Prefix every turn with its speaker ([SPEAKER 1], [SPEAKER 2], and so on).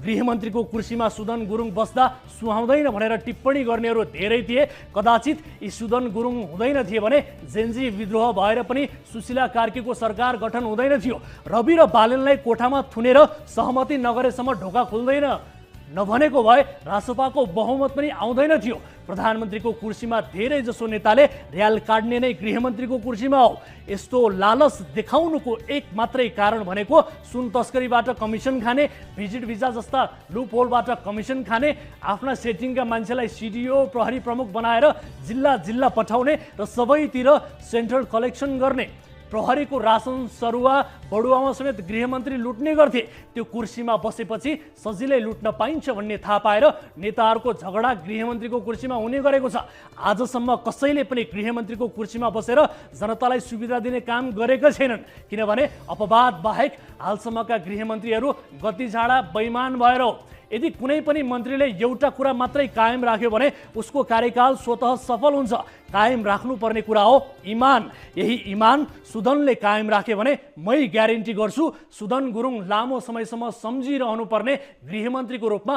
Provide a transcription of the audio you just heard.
[SPEAKER 1] गृहमन्त्रीको कुर्सीमा सुदन गुरुङ बस्दा सुहाउँदैन भनेर टिप्पणी गर्नेहरू धेरै थिए। कदाचित यी सुदन गुरुङ हुँदैन थिए भने जेन्जी विद्रोह भएर पनि सुशीला कार्कीको सरकार गठन हुँदैन थियो। रवि र बालेनलाई कोठामा थुनेर सहमति नगरेसम्म ढोका खुल्दैन नभनेको भए रासोपाको बहुमत पनि आउँदैन थियो। प्रधानमन्त्रीको कुर्सीमा धेरै जसो नेताले र्याल काट्ने नै गृहमन्त्रीको कुर्सीमा हो। यस्तो लालच देखाउनुको एक मात्रै कारण भनेको सुन तस्करीबाट कमिसन खाने, भिजिट भिजा जस्ता लुप होलबाट कमिसन खाने, आफ्ना सेटिङका मान्छेलाई सिडिओ प्रहरी प्रमुख बनाएर जिल्ला जिल्ला पठाउने र सबैतिर सेन्ट्रल कलेक्सन गर्ने। प्रहरीको रासन सरुवा बडुवामा समेत गृहमन्त्री लुट्ने गर्थे। त्यो कुर्सीमा बसेपछि सजिलै लुट्न पाइन्छ भन्ने थाहा पाएर नेताहरूको झगडा गृहमन्त्रीको कुर्सीमा हुने गरेको छ। आजसम्म कसैले पनि गृहमन्त्रीको कुर्सीमा बसेर जनतालाई सुविधा दिने काम गरेका छैनन्, किनभने अपवाद बाहेक हालसम्मका गृहमन्त्रीहरू गतिझाडा बैमान भएर हो। यदि कुनै पनि मन्त्रीले एउटा कुरा मात्रै कायम राख्यो भने उसको कार्यकाल स्वतः सफल हुन्छ। कायम राख्नुपर्ने कुरा हो इमान। यही इमान सुदनले कायम राखे भने मै ग्यारेन्टी गर्छु सुदन गुरुङ लामो समयसम्म सम्झिरहनु पर्ने गृहमन्त्रीको रूपमा